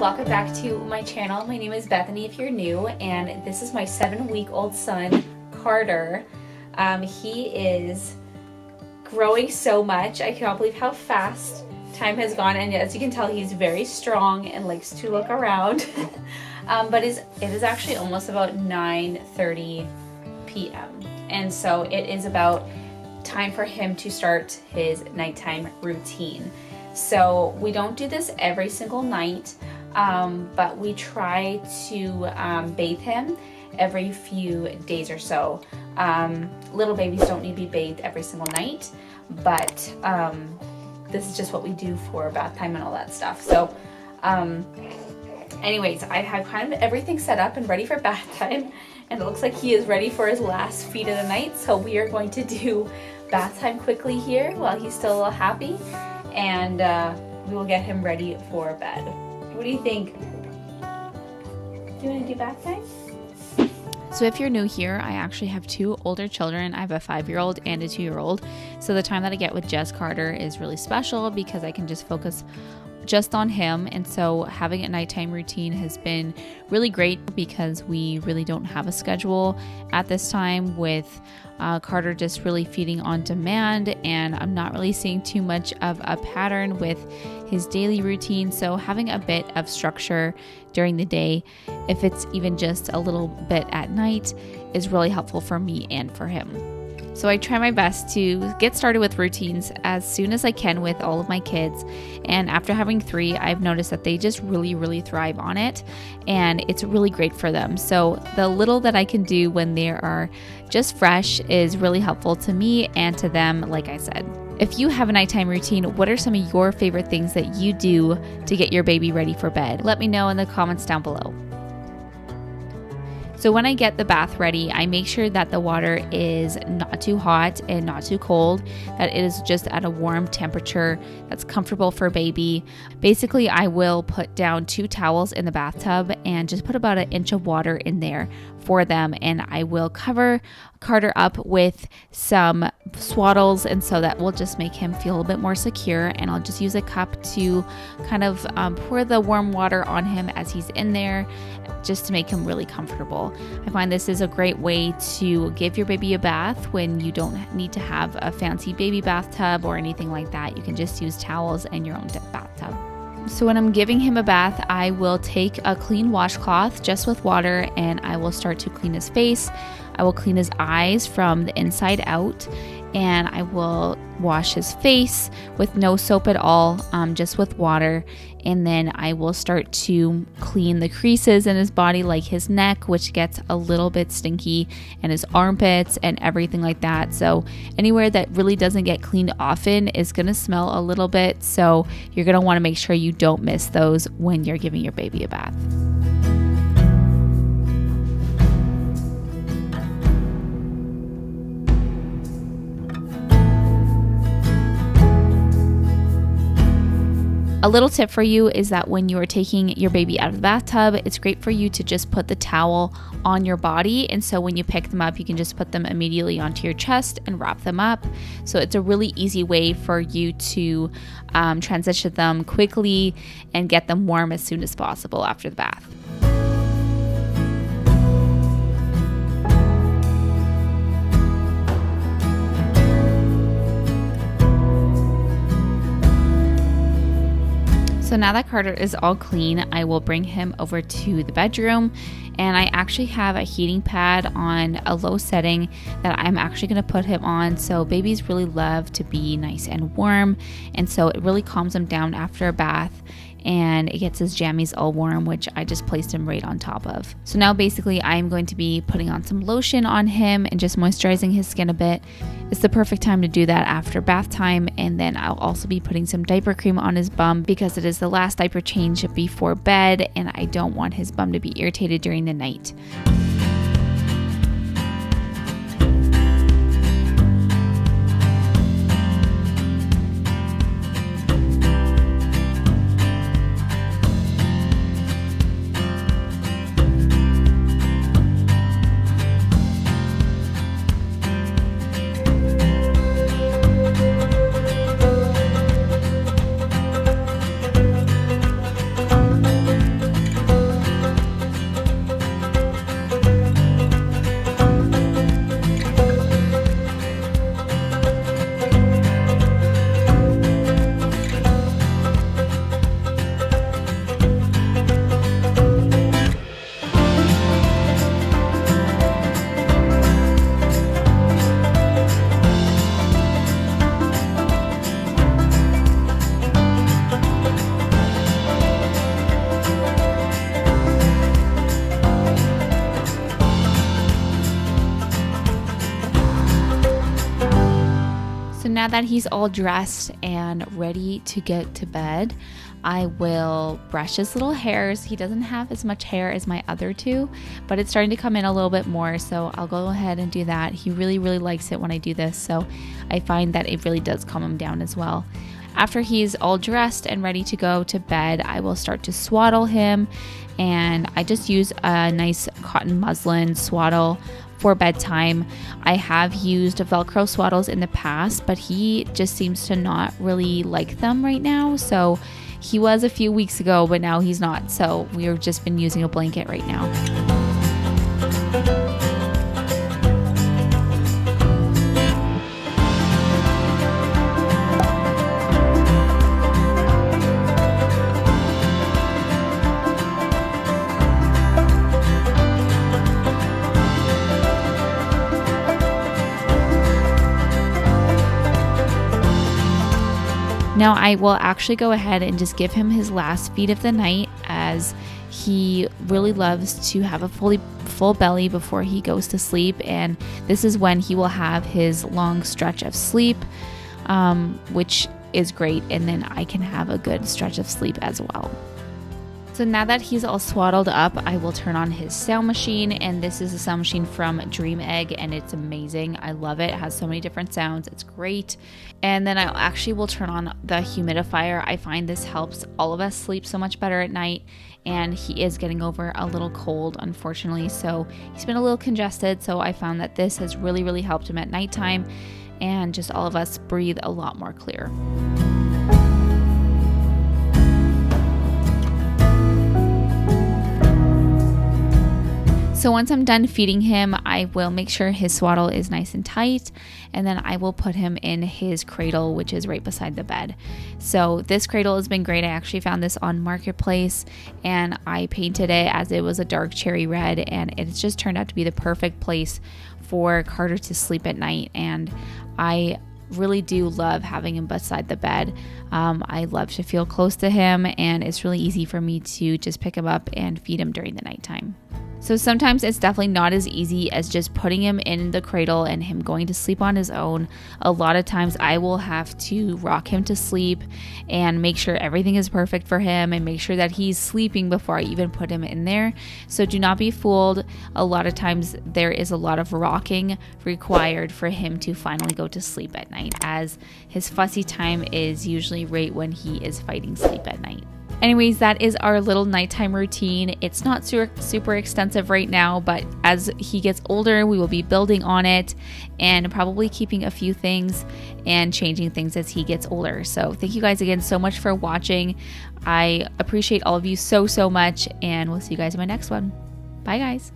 welcome back to my channel. My name is Bethany if you're new, and this is my 7-week-old son, Carter. He is growing so much. I cannot believe how fast time has gone, and as you can tell, he's very strong and likes to look around. But it is actually almost about 9:30 p.m. and so it is about time for him to start his nighttime routine. So we don't do this every single night, but we try to bathe him every few days or so. Little babies don't need to be bathed every single night, but this is just what we do for bath time and all that stuff. So anyways, I have kind of everything set up and ready for bath time, and it looks like he is ready for his last feed of the night. So we are going to do bath time quickly here while he's still a little happy, and we will get him ready for bed. What do you think? Do you want to do bath time? So if you're new here, I actually have 2 older children. I have a 5-year-old and a 2-year-old. So the time that I get with just Carter is really special because I can just focus just on him. And so having a nighttime routine has been really great because we really don't have a schedule at this time, with Carter just really feeding on demand, and I'm not really seeing too much of a pattern with his daily routine. So having a bit of structure during the day, if it's even just a little bit at night, is really helpful for me and for him. So I try my best to get started with routines as soon as I can with all of my kids. And after having 3, I've noticed that they just really thrive on it, and it's really great for them. So the little that I can do when they are just fresh is really helpful to me and to them, like I said. If you have a nighttime routine, what are some of your favorite things that you do to get your baby ready for bed? Let me know in the comments down below. So when I get the bath ready, I make sure that the water is not too hot and not too cold, that it is just at a warm temperature that's comfortable for baby. Basically, I will put down 2 towels in the bathtub and just put about 1 inch of water in there for them, and I will cover Carter up with some swaddles, and so that will just make him feel a bit more secure. And I'll just use a cup to kind of pour the warm water on him as he's in there, just to make him really comfortable. I find this is a great way to give your baby a bath when you don't need to have a fancy baby bathtub or anything like that. You can just use towels and your own bathtub. So when I'm giving him a bath, I will take a clean washcloth just with water, and I will start to clean his face. I will clean his eyes from the inside out, and I will wash his face with no soap at all, just with water. And then I will start to clean the creases in his body, like his neck, which gets a little bit stinky, and his armpits and everything like that. So anywhere that really doesn't get cleaned often is going to smell a little bit. So you're going to want to make sure you don't miss those when you're giving your baby a bath. A little tip for you is that when you are taking your baby out of the bathtub, it's great for you to just put the towel on your body. And so when you pick them up, you can just put them immediately onto your chest and wrap them up. So it's a really easy way for you to transition them quickly and get them warm as soon as possible after the bath. So now that Carter is all clean, I will bring him over to the bedroom, and I actually have a heating pad on a low setting that I'm actually going to put him on. So babies really love to be nice and warm, and so it really calms them down after a bath, and it gets his jammies all warm, which I just placed him right on top of. So now basically I'm going to be putting on some lotion on him and just moisturizing his skin a bit. It's the perfect time to do that after bath time. And then I'll also be putting some diaper cream on his bum because it is the last diaper change before bed, and I don't want his bum to be irritated during the night. So now that he's all dressed and ready to get to bed, I will brush his little hairs. He doesn't have as much hair as my other two, but it's starting to come in a little bit more, so I'll go ahead and do that. He really, really likes it when I do this, so I find that it really does calm him down as well. After he's all dressed and ready to go to bed, I will start to swaddle him, and I just use a nice cotton muslin swaddle for bedtime. I have used Velcro swaddles in the past, but he just seems to not really like them right now. So he was a few weeks ago, but now he's not. So we've just been using a blanket right now. Now I will actually go ahead and just give him his last feed of the night, as he really loves to have a full belly before he goes to sleep, and this is when he will have his long stretch of sleep, which is great, and then I can have a good stretch of sleep as well. So now that he's all swaddled up, I will turn on his sound machine, and this is a sound machine from Dream Egg, and it's amazing. I love it. It has so many different sounds. It's great. And then I actually will turn on the humidifier. I find this helps all of us sleep so much better at night, and he is getting over a little cold, unfortunately, so he's been a little congested, so I found that this has really, really helped him at nighttime, and just all of us breathe a lot more clear. So once I'm done feeding him, I will make sure his swaddle is nice and tight, and then I will put him in his cradle, which is right beside the bed. So this cradle has been great. I actually found this on Marketplace, and I painted it as it was a dark cherry red, and it's just turned out to be the perfect place for Carter to sleep at night. And I really do love having him beside the bed. I love to feel close to him, and it's really easy for me to just pick him up and feed him during the nighttime. So sometimes it's definitely not as easy as just putting him in the cradle and him going to sleep on his own. A lot of times I will have to rock him to sleep and make sure everything is perfect for him and make sure that he's sleeping before I even put him in there. So do not be fooled. A lot of times there is a lot of rocking required for him to finally go to sleep at night, as his fussy time is usually right when he is fighting sleep at night. Anyways, that is our little nighttime routine. It's not super extensive right now, but as he gets older, we will be building on it and probably keeping a few things and changing things as he gets older. So thank you guys again so much for watching. I appreciate all of you so much, and we'll see you guys in my next one. Bye, guys.